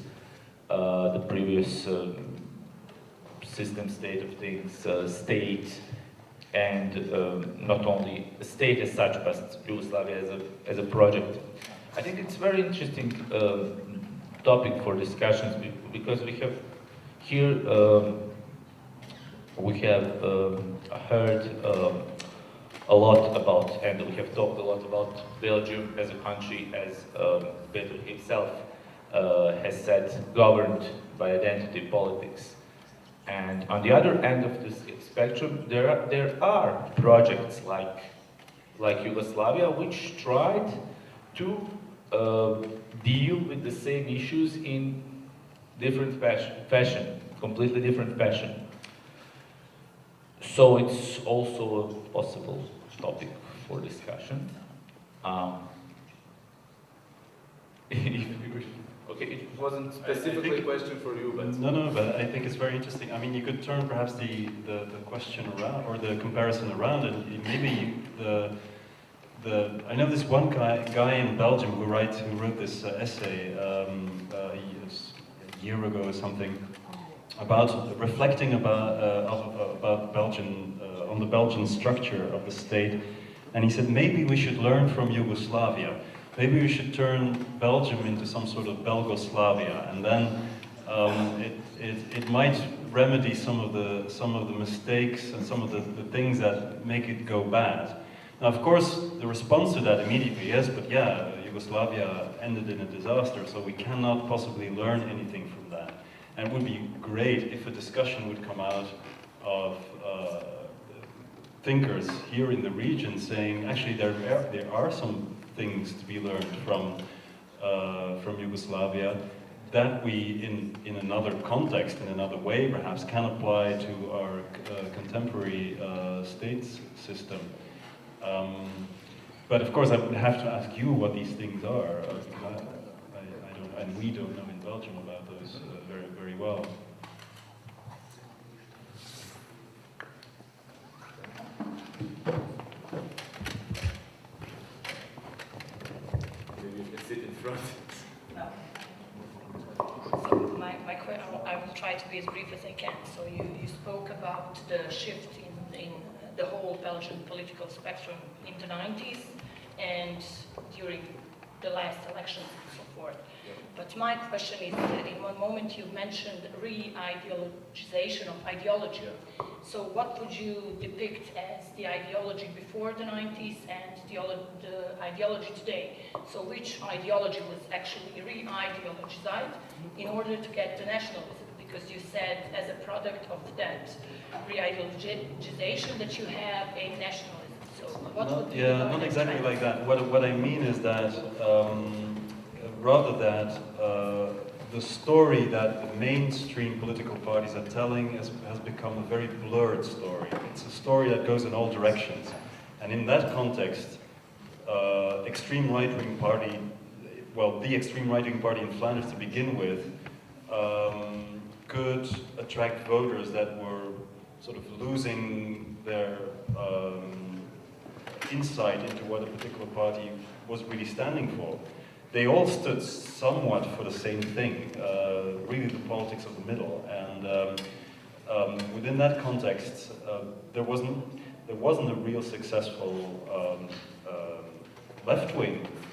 system, state of things, state, and not only a state as such, but Yugoslavia as a project. I think it's a very interesting topic for discussions because we have here we have heard a lot about, and we have talked a lot about Belgium as a country, as Peter himself has said, governed by identity politics. And on the other end of this spectrum, there are projects like Yugoslavia which tried to deal with the same issues in different fashion, completely different fashion. So it's also a possible topic for discussion. Okay, it wasn't specifically a question for you, but... No, but I think it's very interesting. I mean, you could turn perhaps the question around, or the comparison around, and maybe I know this one guy in Belgium who wrote this essay a year ago or something, about reflecting about Belgian, on the Belgian structure of the state, and he said maybe we should learn from Yugoslavia. Maybe we should turn Belgium into some sort of Belgoslavia, and then it might remedy some of the mistakes and some of the things that make it go bad. Now, of course, the response to that immediately is, but yeah, Yugoslavia ended in a disaster, so we cannot possibly learn anything from that. And it would be great if a discussion would come out of thinkers here in the region saying, actually, there are some things to be learned from Yugoslavia that we, in another context, in another way, perhaps, can apply to our contemporary states system. But of course, I would have to ask you what these things are. I don't, and we don't know in Belgium about those very, very well. Maybe you can sit in front. No. So I will try to be as brief as I can. So you spoke about the shift in the whole Belgian political spectrum in the 90s and during the last elections and so forth. Yeah. But my question is that in one moment you mentioned re-ideologization of ideology. Yeah. So what would you depict as the ideology before the 90s and the ideology today? So which ideology was actually re-ideologized in order to get the nationalism? Because you said as a product of that re-ideologization that you have a nationalism. So what would be not exactly like that. What I mean is that rather that the story that the mainstream political parties are telling has become a very blurred story. It's a story that goes in all directions. And in that context, extreme right-wing party, well, the extreme right-wing party in Flanders to begin with, could attract voters that were sort of losing their insight into what a particular party was really standing for. They all stood somewhat for the same thing, really the politics of the middle. And within that context, there wasn't a real successful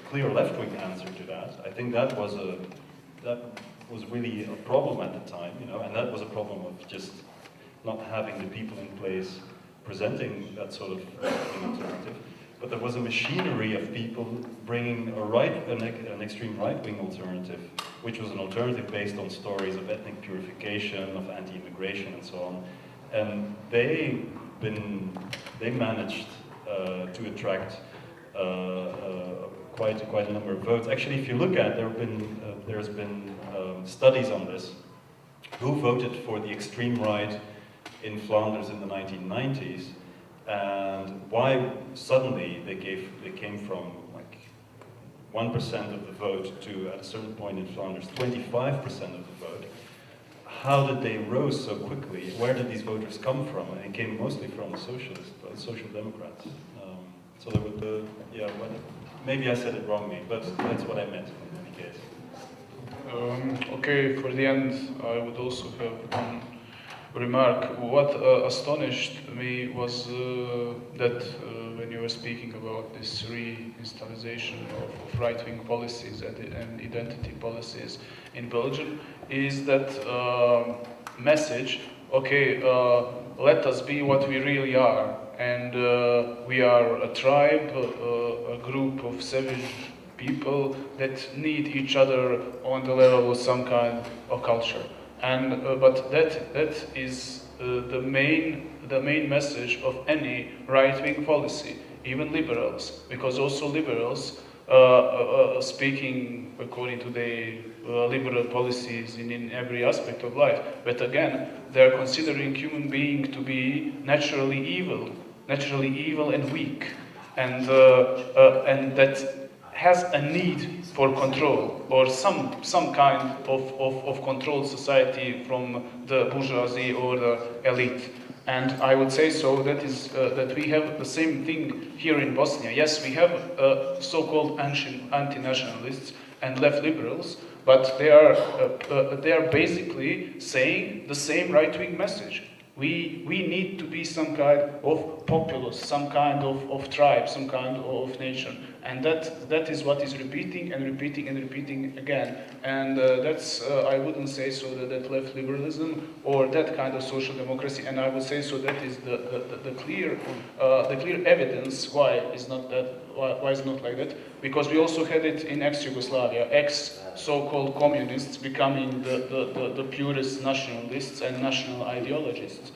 clear left-wing answer to that. I think that was really a problem at the time, you know, and that was a problem of just not having the people in place presenting that sort of right-wing alternative. But there was a machinery of people bringing an extreme right-wing alternative, which was an alternative based on stories of ethnic purification, of anti-immigration, and so on. And they managed to attract quite a number of votes. Actually, if you look at, there's been studies on this. Who voted for the extreme right in Flanders in the 1990s? And why suddenly they came from like 1% of the vote to, at a certain point in Flanders, 25% of the vote. How did they rose so quickly? Where did these voters come from? And it came mostly from the social democrats. So there were maybe I said it wrongly, but that's what I meant in any case. Okay, for the end, I would also have one remark. What astonished me was that when you were speaking about this reinstallation of right-wing policies and identity policies in Belgium, is that message, okay, let us be what we really are, and we are a tribe, a group of savage people that need each other on the level of some kind of culture. And but that is the main message of any right-wing policy, even liberals, because also liberals, speaking according to the liberal policies in every aspect of life, but again, they are considering human being to be naturally evil and weak, and that has a need for control, or some kind of controlled society from the bourgeoisie or the elite. And I would say so that we have the same thing here in Bosnia. Yes, we have so-called anti-nationalists and left liberals, but they are basically saying the same right-wing message. We need to be some kind of populace, some kind of tribe, some kind of nation. And that is what is repeating and repeating and repeating again. And that's, I wouldn't say so that left liberalism or that kind of social democracy, and I would say so that is the clear evidence why it's not like that, because we also had it in ex-Yugoslavia, so-called communists becoming the purest nationalists and national ideologists.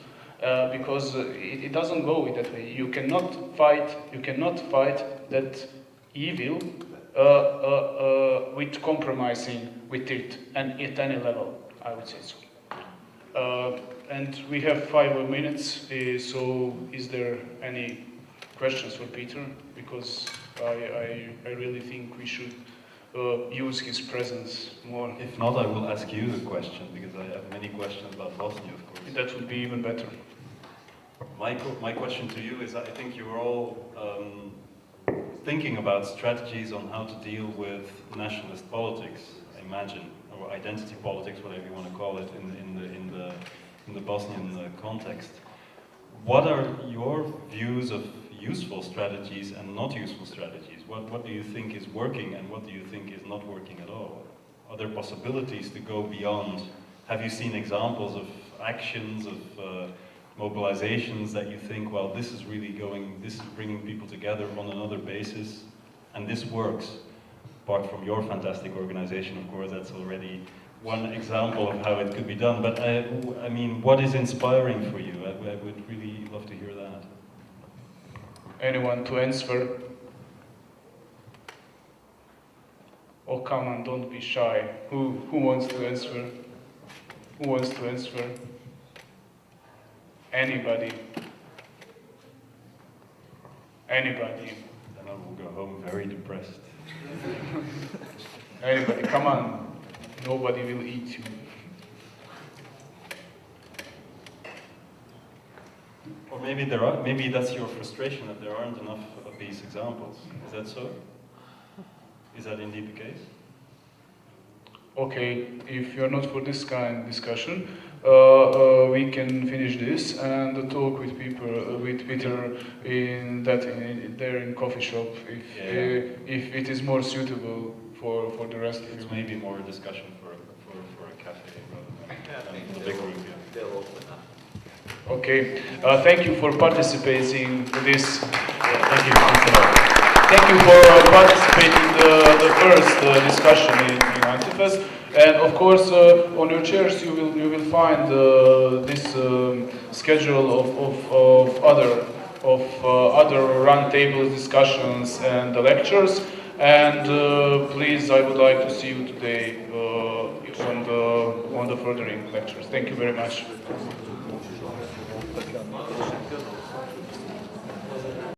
Because it doesn't go that way. You cannot fight that evil with compromising with it, and at any level, I would say so. And we have 5 more minutes, so is there any questions for Peter? Because I really think we should use his presence more. If not, I will ask you the question, because I have many questions about Bosnia, of course. That would be even better. My question to you is, I think you're all thinking about strategies on how to deal with nationalist politics, I imagine, or identity politics, whatever you want to call it, in the Bosnian context. What are your views of useful strategies and not useful strategies? What do you think is working and what do you think is not working at all? Are there possibilities to go beyond? Have you seen examples of actions, of mobilizations that you think, well, this is bringing people together on another basis, and this works? Apart from your fantastic organization, of course, that's already one example of how it could be done. But I mean, what is inspiring for you? I would really love to hear that. Anyone to answer? Oh, come on, don't be shy. Who wants to answer? Who wants to answer? Anybody? Anybody? Then I will go home very depressed. Anybody? Come on. Nobody will eat you. Or maybe maybe that's your frustration that there aren't enough of these examples. Is that so? Is that indeed the case? Okay, if you're not for this kind of discussion, we can finish this and talk with people, with Peter there in coffee shop if it is more suitable for the rest of you. It's maybe more a discussion for a cafe rather than a big group. Yeah. Okay, thank you for participating in this. Thank you. Thank you for participating in the first discussion in Antifest. And of course, on your chairs you will find this schedule of other roundtables, discussions, and lectures. And please, I would like to see you today on the furthering lectures. Thank you very much.